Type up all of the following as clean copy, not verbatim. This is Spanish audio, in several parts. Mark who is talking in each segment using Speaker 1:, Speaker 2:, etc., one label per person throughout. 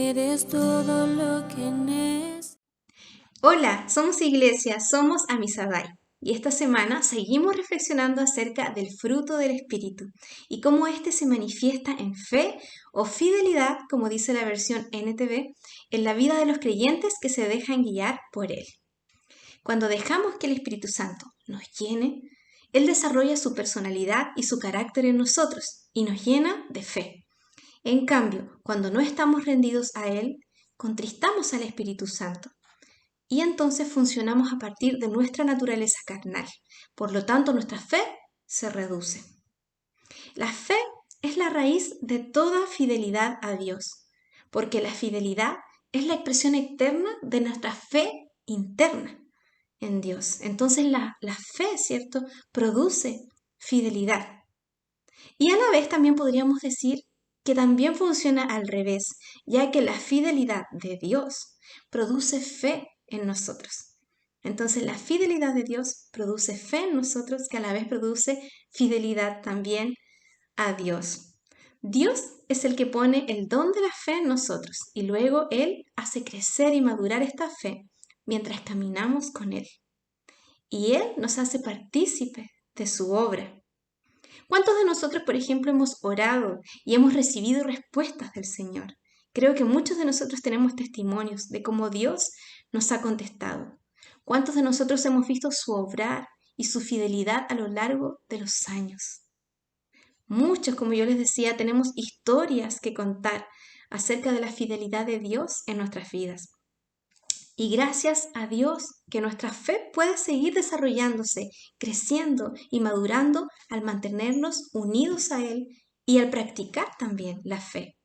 Speaker 1: eres todo lo que necesito.
Speaker 2: Hola, somos Iglesia, somos Amisadai. Y esta semana seguimos reflexionando acerca del fruto del Espíritu y cómo éste se manifiesta en fe o fidelidad, como dice la versión NTV, en la vida de los creyentes que se dejan guiar por Él. Cuando dejamos que el Espíritu Santo nos llene, Él desarrolla su personalidad y su carácter en nosotros y nos llena de fe. En cambio, cuando no estamos rendidos a Él, contristamos al Espíritu Santo. Y entonces funcionamos a partir de nuestra naturaleza carnal. Por lo tanto, nuestra fe se reduce. La fe es la raíz de toda fidelidad a Dios, porque la fidelidad es la expresión externa de nuestra fe interna en Dios. Entonces la fe, ¿cierto?, produce fidelidad. Y a la vez también podríamos decir que también funciona al revés, ya que la fidelidad de Dios produce fe en nosotros. Entonces la fidelidad de Dios produce fe en nosotros, que a la vez produce fidelidad también a Dios. Dios es el que pone el don de la fe en nosotros y luego Él hace crecer y madurar esta fe mientras caminamos con Él. Y Él nos hace partícipes de su obra. ¿Cuántos de nosotros, por ejemplo, hemos orado y hemos recibido respuestas del Señor? Creo que muchos de nosotros tenemos testimonios de cómo Dios nos ha contestado. ¿Cuántos de nosotros hemos visto su obrar y su fidelidad a lo largo de los años? Muchos, como yo les decía, tenemos historias que contar acerca de la fidelidad de Dios en nuestras vidas. Y gracias a Dios que nuestra fe puede seguir desarrollándose, creciendo y madurando al mantenernos unidos a Él y al practicar también la fe.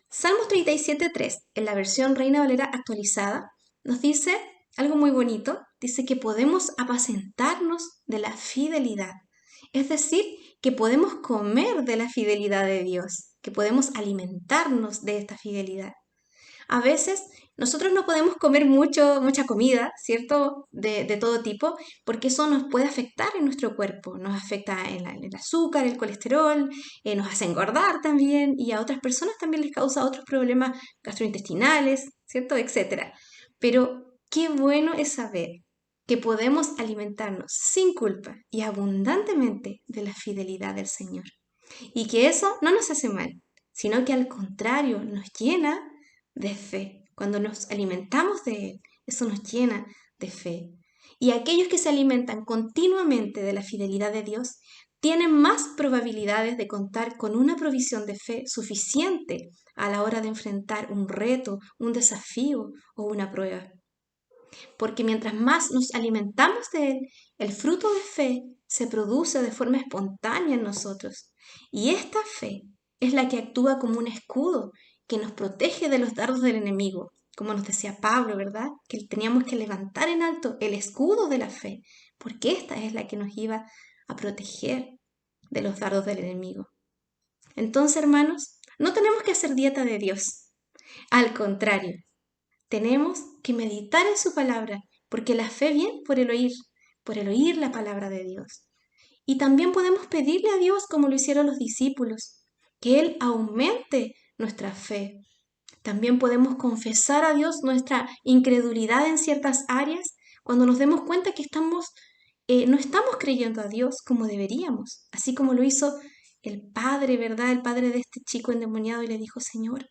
Speaker 2: Salmos 37:3, en la versión Reina Valera actualizada, nos dice algo muy bonito. Dice que podemos apacentarnos de la fidelidad. Es decir, que podemos comer de la fidelidad de Dios, que podemos alimentarnos de esta fidelidad. A veces nosotros no podemos comer mucha comida, ¿cierto? De todo tipo, porque eso nos puede afectar en nuestro cuerpo. Nos afecta en el azúcar, el colesterol, nos hace engordar también y a otras personas también les causa otros problemas gastrointestinales, ¿cierto? Etcétera. Pero qué bueno es saber que podemos alimentarnos sin culpa y abundantemente de la fidelidad del Señor. Y que eso no nos hace mal, sino que al contrario nos llena de fe. Cuando nos alimentamos de Él, eso nos llena de fe. Y aquellos que se alimentan continuamente de la fidelidad de Dios tienen más probabilidades de contar con una provisión de fe suficiente a la hora de enfrentar un reto, un desafío o una prueba. Porque mientras más nos alimentamos de Él, el fruto de fe se produce de forma espontánea en nosotros. Y esta fe es la que actúa como un escudo que nos protege de los dardos del enemigo. Como nos decía Pablo, ¿verdad? Que teníamos que levantar en alto el escudo de la fe, porque esta es la que nos iba a proteger de los dardos del enemigo. Entonces, hermanos, no tenemos que hacer dieta de Dios. Al contrario, tenemos que meditar en su palabra, porque la fe viene por el oír la palabra de Dios. Y también podemos pedirle a Dios, como lo hicieron los discípulos, que Él aumente nuestra fe. También podemos confesar a Dios nuestra incredulidad en ciertas áreas cuando nos demos cuenta que no estamos creyendo a Dios como deberíamos, así como lo hizo el padre, ¿verdad? El padre de este chico endemoniado y le dijo, Señor,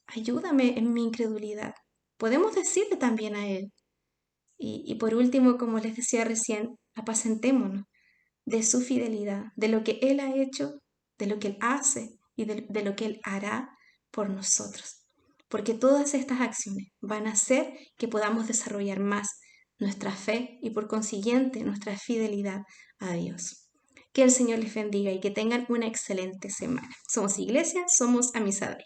Speaker 2: ayúdame en mi incredulidad. Podemos decirle también a Él. Y por último, como les decía recién, apacentémonos de su fidelidad, de lo que Él ha hecho, de lo que Él hace y de lo que Él hará por nosotros. Porque todas estas acciones van a hacer que podamos desarrollar más nuestra fe y por consiguiente nuestra fidelidad a Dios. Que el Señor les bendiga y que tengan una excelente semana. Somos Iglesia, somos Amisadai.